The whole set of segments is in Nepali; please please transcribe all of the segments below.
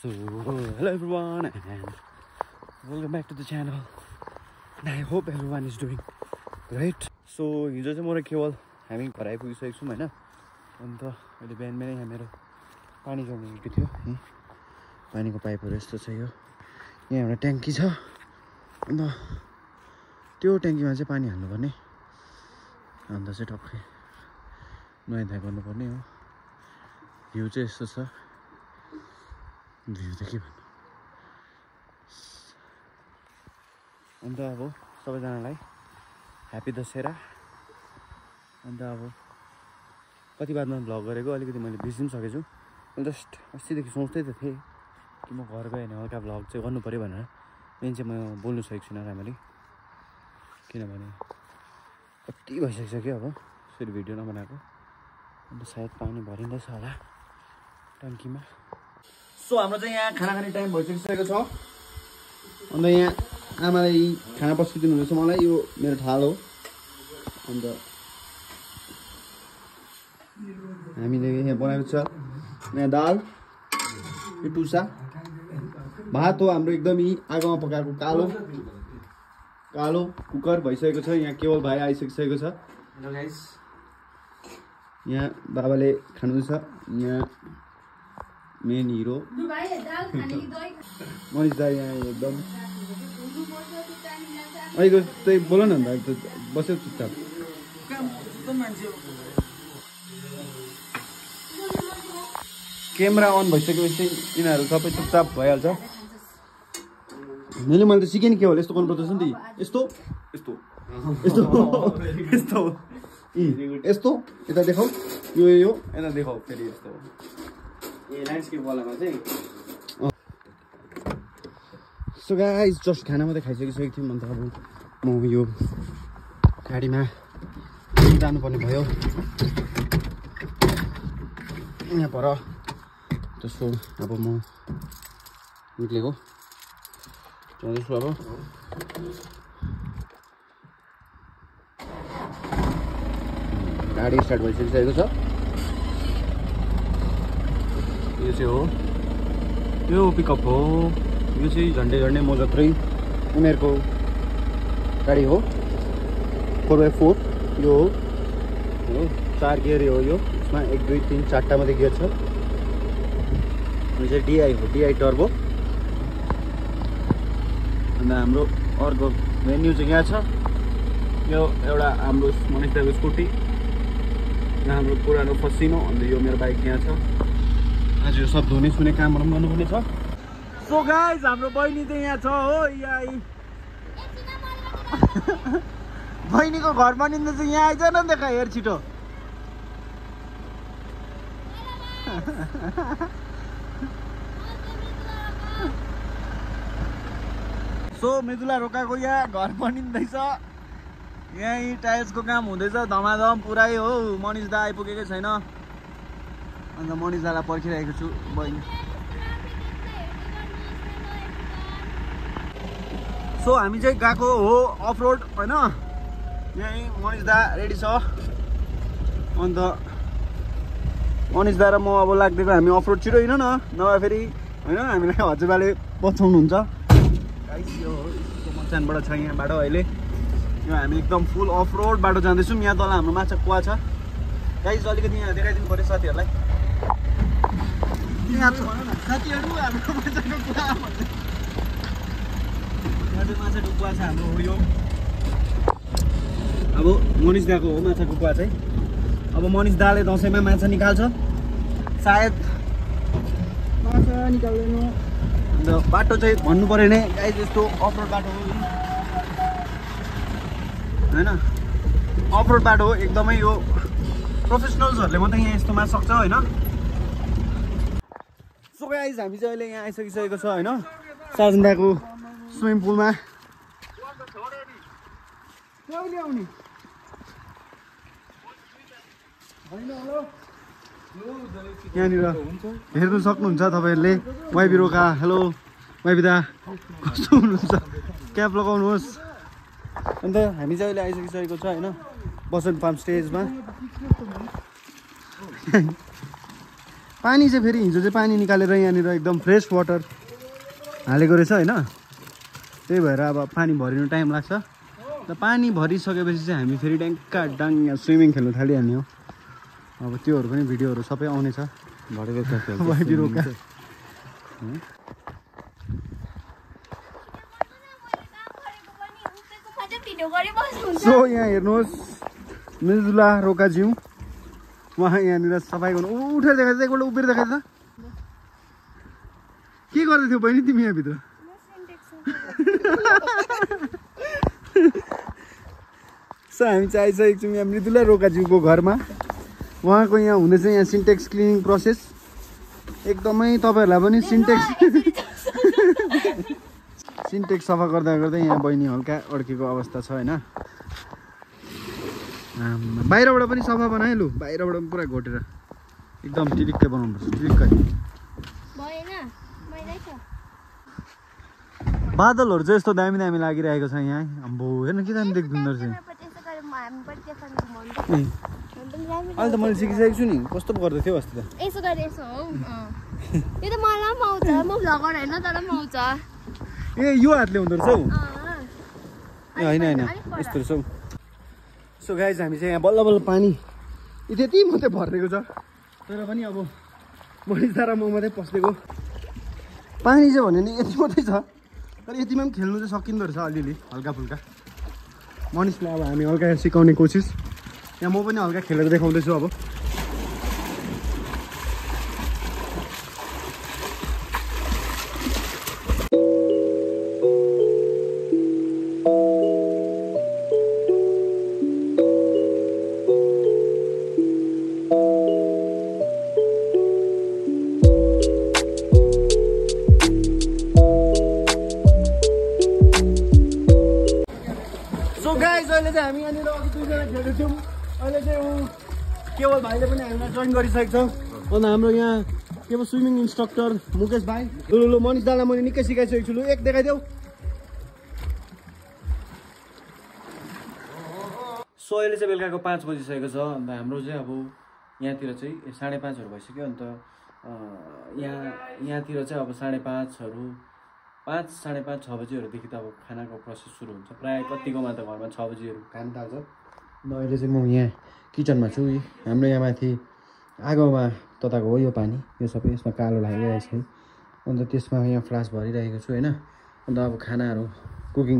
So hello everyone and welcome back to the channel and I hope everyone is doing great. So हिजो चाहिँ म र केवल हामी घर आइपुगिसकेको छौँ हैन। अन्त अहिले बिहान बिहानै यहाँ मेरो पानी जमेको थियो। पानीको पाइपहरु यस्तो छ यो। यहाँ एउटा ट्याङ्की छ। अन्त त्यो ट्याङ्कीमा चाहिँ पानी हाल्नुपर्ने। अन्त चाहिँ टक्कै नुहाइधुवाइ गर्नुपर्ने हो। भ्यू चाहिँ यस्तो छ। भ्यू त के भन्नु। अन्त अब सबैजनालाई ह्यापी दशहरा। अन्त अब कति बादमा भ्लग गरेको अलिकति मैले बिर्सिन सकेछु। मैले जस्ट अस्तिदेखि सोच्दै त थिएँ कि म घर गएँ भने हल्का भ्लग चाहिँ गर्नु पर्यो भनेर। मेन चाहिँ म बोल्नु सकेको छुइनँ राम्ररी किनभने कति भइसक्यो अब यसरी भिडियो नबनाएको। अन्त सायद पानी भरिँदैछ होला ट्याङ्कीमा। सो हाम्रो चाहिँ यहाँ खाना खाने टाइम भइसकिसकेको छ। अन्त यहाँ आमाले खाना पस्किदिनु हुँदैछ मलाई। यो मेरो थाल हो। अन्त हामीले यहाँ बनाएको छ यहाँ दाल, यो टुसा, भात हो हाम्रो एकदमै आगोमा पकाएको कालो कालो कुकर भइसकेको छ। यहाँ केवल भाइ आइसकिसकेको छ। Hello guys. यहाँ बाबाले खानुहुँदैछ। यहाँ मेन हिरो मनिष दाइ यहाँ एकदम अहिलेको चाहिँ बोल न अन्त बस्यो चुपचाप। क्यामेरा अन भइसकेपछि यिनीहरू सबै चुपचाप भइहाल्छ। मैले त सिकेँ नि केवल यस्तो गर्नुपर्छ नि त। यस्तो यस्तो यस्तो यस्तो यस्तो यता देखाऊ, यो यो यता देखाऊ, फेरि यस्तो ल्यान्डस्केप वालामा चाहिँ। सो गाइस जस्ट खाना मात्रै खाइसकिसकेको थियौँ। अन्त अब म यो गाडीमा जानुपर्ने भयो यहाँ पर। त्यसो अब म निक्लेको जाँदैछु। अब गाडी स्टार्ट भइसकिसकेको छ। यो चाहिँ हो, यो पिकअप हो। यो चाहिँ झन्डै झन्डै म जत्रै उमेरको गाडी हो। 4x4 यो हो। 4 गियर हो यो। यसमा 1 2 3 4टा मात्रै गियर छ। यो चाहिँ DI हो, DI टर्बो। अन्त हाम्रो अर्को भेन्यू चाहिँ यहाँ छ। यो एउटा हाम्रो मनिषदाको स्कुटी, यहाँ हाम्रो पुरानो फसिनो। अन्त यो मेरो बाइक यहाँ छ। आज यो सब धुने सुने कामहरू पनि गर्नुपर्ने छ। सो गाइस हाम्रो बहिनी चाहिँ यहाँ छ हो। यहाँ बहिनीको घर बनिँदैछ। यहाँ आइज न देखा, हेर छिटो। सो मृदुला रोकाको यहाँ घर बनिँदैछ। यहीँ टाइल्सको काम हुँदैछ धमाधम पुरै हो। मनिष दा आइपुगेकै छैन। अन्त मनिष दालाई पर्खिरहेको छु बहिनी। सो हामी चाहिँ गएको हो अफ रोड होइन। यहीँ मनिष दा रेडी छ। अन्त मनिष दा र म अब लाग्दिएको हामी अफ रोड। छिटो हिँड न, नभए फेरि होइन हामीलाई हजुरबाले बचाउनुहुन्छ। यो मचानबाट छ यहाँ बाटो अहिले। यो हामी एकदम फुल अफ रोड बाटो जाँदैछौँ। यहाँ तल हाम्रो माछा कुवा छ। गाइस अलिकति यहाँ देखाइदिनु पऱ्यो साथीहरूलाई। यहाँ साथीहरू हाम्रो माछाको कुवा भन्छ। यहाँ चाहिँ माछाको कुवा छ हाम्रो हो यो। अब मनिष दाको हो माछाको कुवा चाहिँ। अब मनिष दाले दसैँमा माछा निकाल्छ सायद। माछा निकाल्दैन। अन्त बाटो चाहिँ भन्नु पऱ्यो भने गाइस यस्तो अफ रोड बाटो हो होइन। अफ रोड बाटो हो एकदमै। यो प्रोफेसनल्सहरूले मात्रै यहाँ यस्तो मार्न सक्छ होइन। सो गाइस हामी चाहिँ अहिले यहाँ आइसकिसकेको छ होइन। साजन दाको स्विमिङ पुलमा। यहाँनिर हेर्नु सक्नुहुन्छ तपाईँहरूले। वाइबी रोका, हेलो वाइबी दा, कस्तो हुनुहुन्छ? क्याप लगाउनुहोस्। अन्त हामी चाहिँ अहिले आइसकिसकेको छ होइन बसन्त फार्म स्टेजमा। पानी चाहिँ फेरि हिजो चाहिँ पानी निकालेर यहाँनिर एकदम फ्रेस वाटर हालेको रहेछ होइन। त्यही भएर अब पानी भरिनु टाइम लाग्छ। र पानी भरिसकेपछि चाहिँ हामी फेरि ड्याङ्का डाङ यहाँ स्विमिङ खेल्नु थालिहाल्ने हो। अब त्योहरू पनि भिडियोहरू सबै आउनेछ। सो यहाँ हेर्नुहोस् मृदुला रोकाज्यू उहाँ यहाँनिर सफाइ गर्नु उठेर देखाइ त एकपल्ट उभिएर देखाइ त के गर्दै थियौ बहिनी तिमी यहाँभित्र? सो हामी चाहिँ आइसकेको छौँ यहाँ मृदुला रोकाज्यूको घरमा। उहाँको यहाँ हुँदैछ यहाँ सिन्टेक्स क्लिनिङ प्रोसेस। एकदमै तपाईँहरूलाई पनि सिन्टेक्स सफा गर्दा गर्दै यहाँ बहिनी हल्का अड्केको अवस्था छ होइन। बाहिरबाट पनि सफा बनाएँ लु, बाहिरबाट पनि पुरा घोटेर एकदम टिलिक्कै बनाउनुपर्छ। टिलिक्कै बादलहरू चाहिँ यस्तो दामी दामी लागिरहेको छ यहाँ। अम्बो हेर्नु के दामी देख्दो रहेछ। अहिले त मैले सिकिसकेको छु नि कस्तो पो गर्दै थियो अस्ति त। यसो गरे यसो हो यो त मलाई पनि आउँछ म भ्लगर हैन तर पनि आउँछ। ए यो हातले हुँदो रहेछ हौ। ए हैन हैन यस्तो रहेछ हौ। सो गाइज हामी चाहिँ यहाँ बल्ल बल्ल पानी यति मात्रै भरिएको छ तर पनि अब मनिषा र म मात्रै पस्देको। पानी चाहिँ भन्यो नि यति मात्रै छ तर यतिमा पनि खेल्नु चाहिँ सकिँदो रहेछ अलिअलि हल्का फुल्का। मनिषलाई अब हामी हल्का सिकाउने कोसिस। यहाँ म पनि हल्का खेलेर देखाउँदैछु अब। अहिले चाहिँ हामी यहाँनिर अघि दुईजना खेल्दै थियौँ। अहिले चाहिँ केवल भाइले पनि हामीलाई जोइन गरिसकेको छ। अन्त हाम्रो यहाँ केवल स्विमिङ इन्स्ट्रक्टर मुकेश भाइ। लु मनिष दालाई मैले निकै सिकाइसकेको छु। लु एक देखाइदेऊ। सो अहिले चाहिँ बेलुकाको 5 बजिसकेको छ। अन्त हाम्रो चाहिँ अब यहाँतिर चाहिँ 5:30 भइसक्यो। अन्त यहाँतिर चाहिँ अब 5:30 5, 5:30, 6 बजीहरूदेखि त अब खानाको प्रोसेस सुरु हुन्छ। प्रायः कतिकोमा त घरमा 6 बजीहरू खान थाल्छ। अन्त अहिले चाहिँ म यहाँ किचनमा छु। हाम्रो यहाँ माथि आगोमा तताएको हो यो पानी। यो सबै यसमा कालो लागिरहेको छ। अन्त त्यसमा यहाँ फ्लास भरिरहेको छु होइन। अन्त अब खानाहरू कुकिङ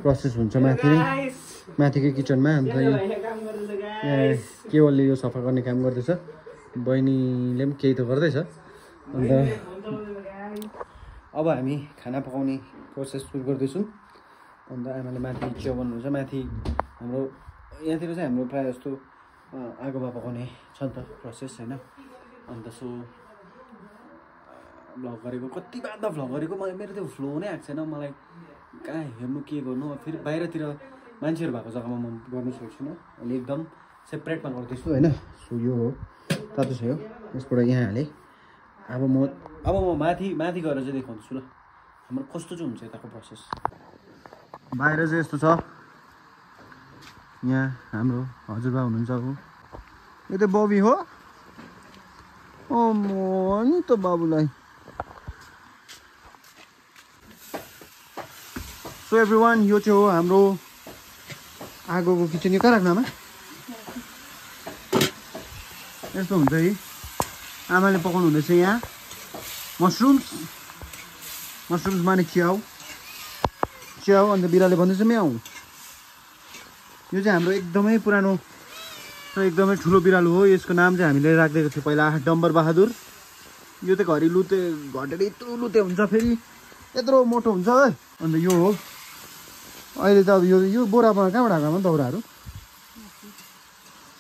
प्रोसेस हुन्छ माथि नै माथिकै किचनमा। अन्त यहाँ केवलले यो सफा गर्ने काम गर्दैछ। बहिनीले पनि केही त गर्दैछ। अन्त अब हामी खाना पकाउने प्रोसेस सुरु गर्दैछौँ। अन्त आमाले माथि च्याउ बनाउनुहुन्छ। माथि हाम्रो यहाँतिर चाहिँ हाम्रो प्रायः जस्तो आगोमा पकाउने छ नि त प्रोसेस होइन। अन्त सो भ्लग गरेको कति बार भ्लग गरेको मेरो त्यो फ्लो नै आएको छैन। मलाई कहाँ हेर्नु के गर्नु फेरि बाहिरतिर मान्छेहरू भएको जग्गामा म गर्नु सक्छु छैन। अहिले एकदम सेपरेटमा गर्दैछु होइन। सो यो हो तातो छ यो यसबाट यहाँ हालेँ। अब म माथि गएर चाहिँ देखाउँछु ल हाम्रो कस्तो चाहिँ हुन्छ यताको प्रोसेस। बाहिर चाहिँ यस्तो छ। यहाँ हाम्रो हजुरबा हुनुहुन्छ। अब यो त बबी हो। म नि त बाबुलाई। सो एभ्रिवान यो चाहिँ हो हाम्रो आगोको किचन। यो कहाँ राख्नु आमा? यस्तो हुन्छ है। आमाले पकाउनु हुँदैछ यहाँ मसरुम्स माने च्याउ। अन्त बिराले भन्दैछ म्याउ। यो चाहिँ हाम्रो एकदमै पुरानो र एकदमै ठुलो बिरालो हो। यसको नाम चाहिँ हामीले राखिदिएको थियो पहिला डम्बर बहादुर। यो त घरि घटेर यत्रो लुते हुन्छ फेरि यत्रो मोटो हुन्छ है। अन्त यो हो अहिले त अब यो बोरामा कहाँबाट आएको दाउराहरू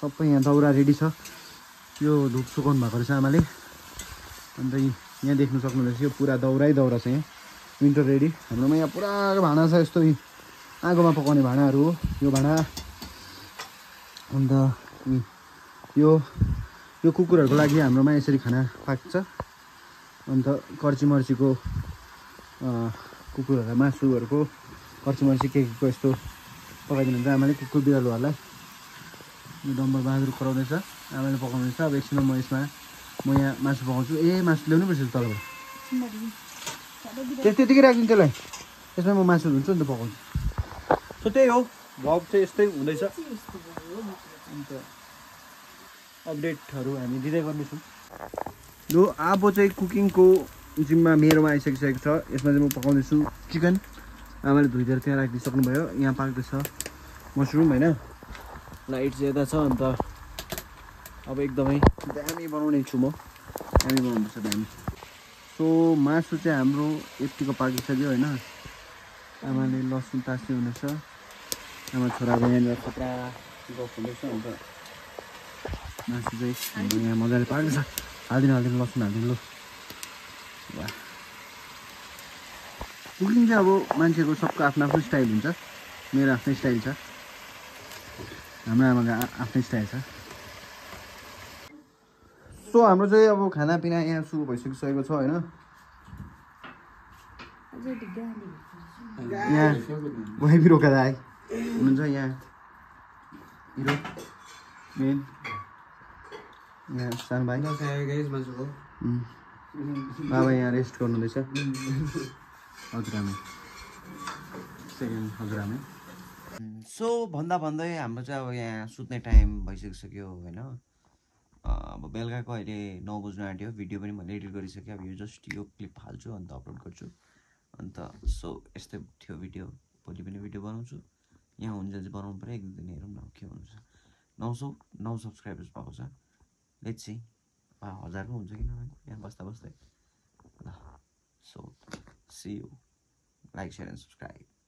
सबै यहाँ दाउरा रेडी छ। यो धुप सुकाउनु भएको रहेछ आमाले। अन्त यहाँ देख्नु सक्नुहुँदैछ यो पुरा दौरा छ यहाँ विन्टर रेडी। हाम्रोमा यहाँ पुरा भाँडा छ यस्तो आगोमा पकाउने भाँडाहरू हो यो भाँडा। अन्त यो कुकुरहरूको लागि हाम्रोमा यसरी खाना पाक्छ। अन्त कर्ची मर्चीको कुकुरहरूलाई मासुहरूको कर्ची मर्ची के यस्तो पकाइदिनुहुन्छ आमाले कुकुर बिरालोहरूलाई। यो डम्बर बहादुर कराउँदैछ आमाले पकाउनुहुन्छ। अब एकछिनमा म यसमा म यहाँ मासु पकाउँछु मासु ल्याउनु पर्छ तलबाट त्यतिकै राखिदिनु त्यसलाई त्यसमा म मासु हुन्छु नि त पकाउँछु सो त्यही हो भ्लग चाहिँ यस्तै हुँदैछ अन्त अपडेटहरू हामी दिँदै गर्नेछौँ लु अब चाहिँ कुकिङको जिम्मा मेरोमा आइसकिसकेको छ यसमा चाहिँ म पकाउँदैछु चिकन आमाले धोइदिएर त्यहाँ राखिदिइसक्नुभयो यहाँ पाक्दैछ मसरुम होइन लाइट चाहिँ यता छ अन्त अब एकदमै दामी बनाउने छु म दामी बनाउनुपर्छ दामी सो मासु चाहिँ हाम्रो यतिको पाकिसक्यो होइन आमाले लसुन तास्ने हुनेछ आमा छोराको यहाँनिर खतरा गफ हुँदैछ अन्त मासु चाहिँ हाम्रो यहाँ मजाले पाक्दैछ हालिदिनु लसुन हालिदिनु लु वाह कुकिङ चाहिँ अब मान्छेको सबको आफ्नो आफ्नो स्टाइल हुन्छ मेरो आफ्नै स्टाइल छ हाम्रो आमाको आफ्नै स्टाइल छ सो हाम्रो चाहिँ अब खानापिना यहाँ सुरु भइसकिसकेको छ होइन यहाँ वही भी रोका आए हुनुहुन्छ यहाँ हिरो मेन यहाँ सानो भाइ बाबा यहाँ रेस्ट गर्नुहुँदैछ हजुरआमै सेकेन्ड हजुरआमै सो भन्दै हाम्रो चाहिँ अब यहाँ सुत्ने टाइम भइसकिसक्यो होइन अब बेलुकाको अहिले 9 बज्नु आँट्यो भिडियो पनि मैले एडिट गरिसकेँ अब यो जस्ट यो क्लिप हाल्छु अन्त अपलोड गर्छु अन्त सो यस्तै थियो भिडियो भोलि पनि भिडियो बनाउँछु यहाँ हुन्छ चाहिँ बनाउनु पऱ्यो एक दिन हेरौँ न के हुन्छ 900 सब्सक्राइबर्स भएको छ लेट्स सी 1000 हुन्छ कि नभए यहाँ बस्दै ल so see you like share and subscribe